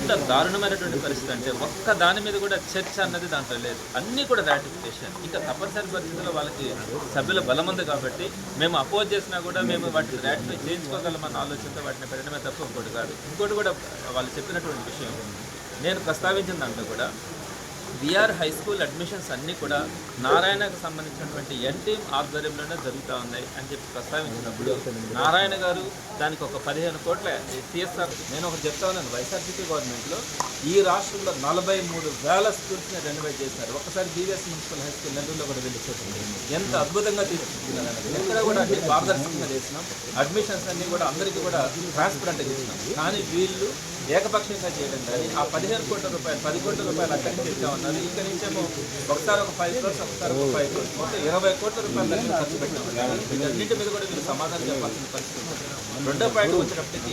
ఎంత దారుణమైనటువంటి పరిస్థితి అంటే ఒక్క దాని మీద కూడా చర్చ అన్నది దాంట్లో లేదు. అన్నీ కూడా రాటిఫికేషన్. ఇంకా తప్పనిసరి పరిస్థితుల్లో వాళ్ళకి సభ్యుల బలం ఉంది కాబట్టి మేము అపోజ్ చేసినా కూడా మేము వాటిని రాటిఫై చేయించుకోగలమన్న ఆలోచనతో వాటిని పెట్టడమే తప్ప ఇంకోటి కాదు. ఇంకోటి కూడా వాళ్ళు చెప్పినటువంటి విషయం నేను ప్రస్తావించిన దాంట్లో కూడా విఆర్ హై స్కూల్ అడ్మిషన్స్ అన్నీ కూడా నారాయణకు సంబంధించినటువంటి ఎన్టీఎం ఆధ్వర్యంలోనే జరుగుతూ ఉన్నాయి అని చెప్పి ప్రస్తావించినప్పుడు నారాయణ గారు దానికి ఒక 15 కోట్ల సిఎస్ఆర్ నేను ఒకటి చెప్తా ఉన్నాను. వైఎస్ఆర్సీపీ గవర్నమెంట్లో ఈ రాష్ట్రంలో 43,000 స్కూల్స్ని రెనోవేట్ చేశారు. ఒకసారి బీవీఎస్ మున్సిపల్ హై స్కూల్ నెల్లూరులో కూడా వెళ్ళి చూస్తుంది. ఎంత అద్భుతంగా తీసుకుంటున్నారు. ఎక్కడ కూడా అన్ని పారదర్శకంగా చేసినాం. అడ్మిషన్స్ అన్నీ కూడా అందరికీ కూడా ట్రాన్స్పరెంట్గా చేసినాం. కానీ వీళ్ళు ఏకపక్షంగా చేయడం కానీ ఆ 15 కోట్ల రూపాయలు 10 కోట్ల రూపాయలు అక్కడి నుంచి ఇస్తా ఉన్నారు. ఇక్కడి నుంచేమో ఒకసారి ఒక 5 crores ఒకసారి ఒక 5 crores మొత్తం 20 కోట్ల రూపాయలు దగ్గర ఖర్చు పెట్టాము. వీటన్నింటి మీద కూడా వీళ్ళు సమాధానం చెప్పాల్సిన పరిస్థితి. రెండో పాయింట్ వచ్చేటప్పటికి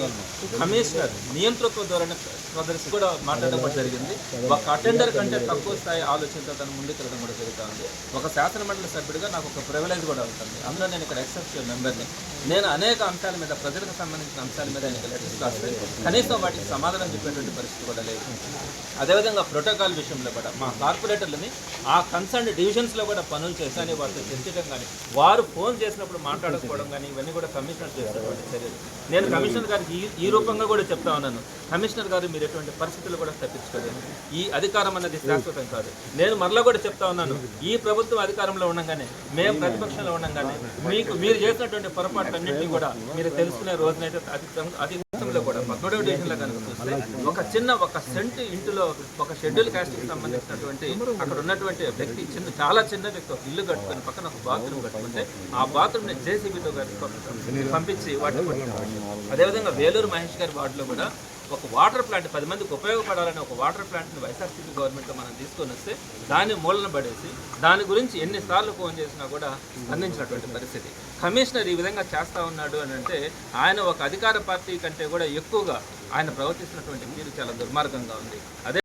కమిషనర్ నియంతృత్వ ధోరణి ప్రదర్శన కూడా మాట్లాడడం జరిగింది. ఒక అటెండర్ కంటే తక్కువ స్థాయి ఆలోచనతో తను ముందుకెళ్ళడం కూడా జరుగుతూ ఉంది. ఒక శాసనమండలి సభ్యుడిగా నాకు ఒక ప్రివిలేజ్ కూడా ఉంటుంది. అందులో నేను ఇక్కడ ఎక్సెప్షనల్ మెంబర్ని. నేను అనేక అంశాల మీద ప్రజలకు సంబంధించిన అంశాల మీద నేను లెటర్స్ రాస్తే కనీసం వాటికి సమాధానం చెప్పేటువంటి పరిస్థితి కూడా లేదు. అదేవిధంగా ప్రోటోకాల్ విషయంలో కూడా మా కార్పొరేటర్లని ఆ కన్సర్న్ డివిజన్స్లో కూడా పనులు చేశాను వారితో చర్చించడం కానీ వారు ఫోన్ చేసినప్పుడు మాట్లాడుకోవడం కానీ ఇవన్నీ కూడా కమిషనర్ చేసినటువంటి చర్యలు. నేను కమిషనర్ గారికి ఈ రూపంగా కూడా చెప్తా ఉన్నాను. కమిషనర్ గారు మీరు ఎటువంటి పరిస్థితులు కూడా తప్పించుకోలేదు. ఈ అధికారం అన్నది శాశ్వతం కాదు. నేను మరలా కూడా చెప్తా ఉన్నాను. ఈ ప్రభుత్వం అధికారంలో ఉండగానే మేము ప్రతిపక్షంలో ఉండగానే మీరు చేసినటువంటి పొరపాట్లన్నింటినీ కూడా మీరు తెలుసుకునే రోజునైతే అతి కూడా 13వ డివిజన్లో కనుక చూస్తే ఒక సెంట్ ఇంటిలో ఒక షెడ్యూల్ కాస్ట్కి సంబంధించినటువంటి అక్కడ ఉన్నటువంటి వ్యక్తి చాలా చిన్న వ్యక్తి ఒక ఇల్లు కట్టుకొని పక్కన ఒక బాత్రూమ్ కట్టుకుంటే ఆ బాత్రూమ్ని జేసీబీతో పంపించి వాటిని అదేవిధంగా వేలూరు మహేష్ గారి వార్డులో కూడా ఒక వాటర్ ప్లాంట్ 10 మందికి ఉపయోగపడాలని ఒక వాటర్ ప్లాంట్ని వైఎస్ఆర్సీపీ గవర్నమెంట్లో మనం తీసుకొని వస్తే దాన్ని మూలన పడేసి దాని గురించి ఎన్నిసార్లు ఫోన్ చేసినా కూడా స్పందించినటువంటి పరిస్థితి. కమిషనర్ ఈ విధంగా చేస్తూ ఉన్నాడు అని అంటే ఆయన ఒక అధికార పార్టీ కంటే కూడా ఎక్కువగా ఆయన ప్రవర్తిస్తున్నటువంటి తీరు చాలా దుర్మార్గంగా ఉంది. అదే